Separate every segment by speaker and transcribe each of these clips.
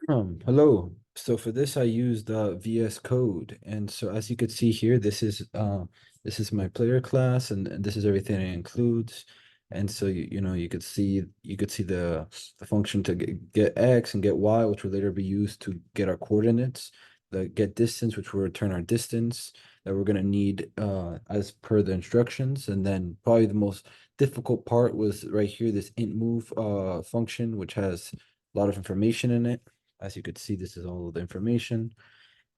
Speaker 1: Hello. So for this, I used VS Code, and so as you could see here, this is my player class, and this is everything it includes. And so you could see the function to get x and get y, which will later be used to get our coordinates. The get distance, which will return our distance that we're gonna need as per the instructions. And then probably the most difficult part was right here, this int move function, which has a lot of information in it. As you could see, this is all of the information.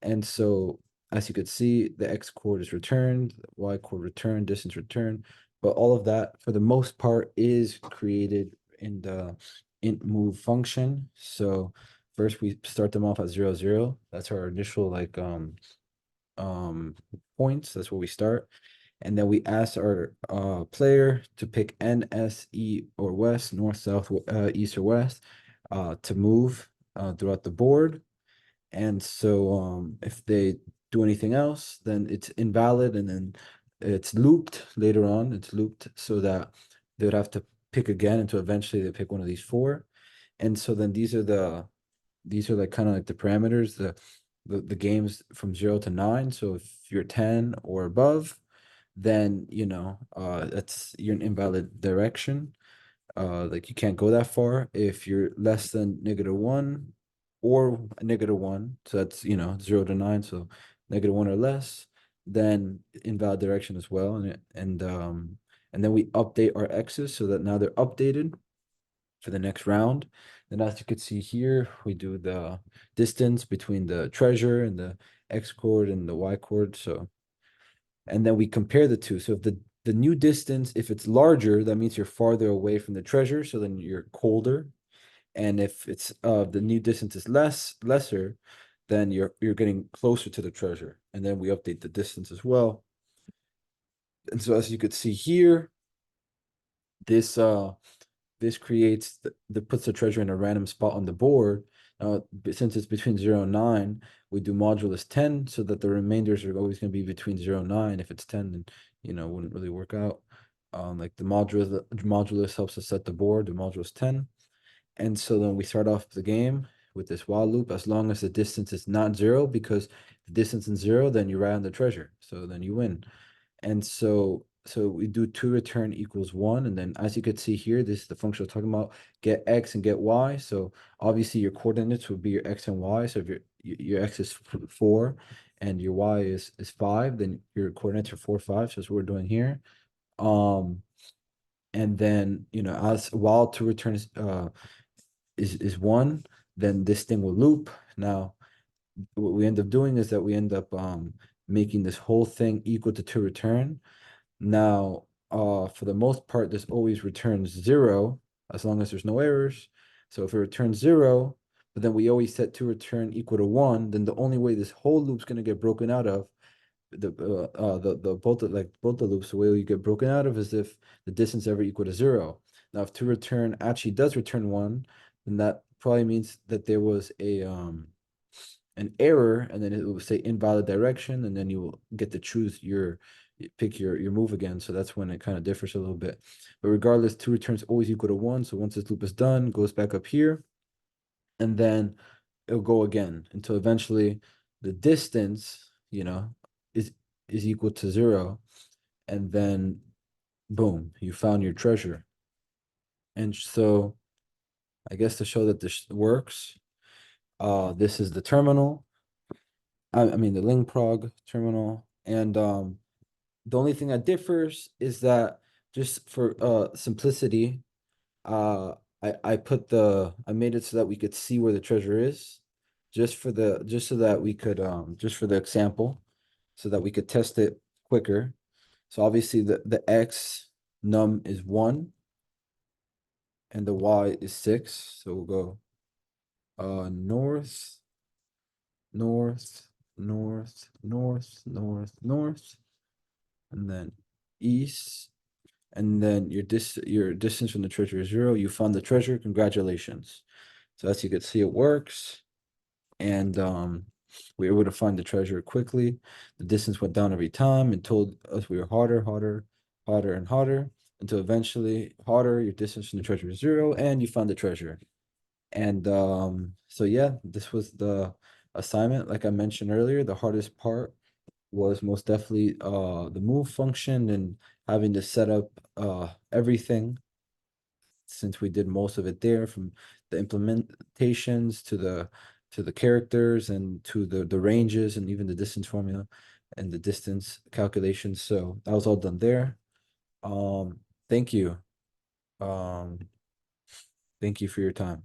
Speaker 1: And so as you could see, the X chord is returned, Y chord returned, distance returned, but all of that for the most part is created in the int move function. So first we start them off at 0, 0. That's our initial um points. That's where we start. And then we ask our player to pick N, S, E, or West, North, South, East, or West to move throughout the board. And so if they do anything else, then it's invalid, and then it's looped later on. It's looped so that they would have to pick again until eventually they pick one of these four. And so then these are like kind of like the parameters, the games from 0 to 9. So if you're 10 or above, then that's you're in invalid direction. Like you can't go that far. If you're less than -1 or -1, so that's 0 to 9, so -1 or less, then invalid direction as well. And then we update our x's so that now they're updated for the next round. Then as you could see here, we do the distance between the treasure and the x chord and the y chord. So and then we compare the two. So if the new distance, if it's larger, that means you're farther away from the treasure, so then you're colder. And if it's the new distance is lesser, then you're getting closer to the treasure. And then we update the distance as well. And so as you could see here, this this creates the puts the treasure in a random spot on the board. Since it's between 0 and 9, we do modulus 10 so that the remainders are always going to be between 0 and 9. If it's 10, then it wouldn't really work out. Like the modulus helps us set the board, the modulus 10. And so then we start off the game with this while loop as long as the distance is not 0, because the distance is 0, then you're right on the treasure. So then you win. And so we do to return equals 1. And then as you could see here, this is the function we're talking about, get x and get y. So obviously your coordinates would be your x and y. So if your x is 4 and your y is 5, then your coordinates are 4, 5. So that's what we're doing here. And then as while to return is 1, then this thing will loop. Now what we end up doing is that we end up making this whole thing equal to return. Now, for the most part, this always returns 0 as long as there's no errors. So if it returns 0, but then we always set to return equal to 1, then the only way this whole loop's gonna get broken out of the both the loops, the way you get broken out of is if the distance ever equal to 0. Now, if to return actually does return 1, then that probably means that there was an error, and then it will say invalid direction, and then you will get to choose pick your move again. So that's when it kind of differs a little bit. But regardless, to returns always equal to 1. So once this loop is done, it goes back up here, and then it'll go again until eventually the distance, is equal to 0, and then boom, you found your treasure. And so I guess to show that this works, this is the terminal. I mean the Lingprog terminal, and the only thing that differs is that just for simplicity, uh I made it so that we could see where the treasure is, just so that we could just for the example, so that we could test it quicker. So obviously the x num is 1 and the y is 6. So we'll go north, north, north, north, north, north, and then east. And then your distance from the treasure is 0. You found the treasure. Congratulations. So as you can see, it works. And we were able to find the treasure quickly. The distance went down every time and told us we were harder, harder, harder, and harder, until eventually harder, your distance from the treasure is 0, and you found the treasure. And so yeah, this was the assignment. Like I mentioned earlier, the hardest part was most definitely the move function and having to set up everything, since we did most of it there, from the implementations to the characters and to the ranges and even the distance formula and the distance calculations. So that was all done there. Um, thank you. Um, thank you for your time.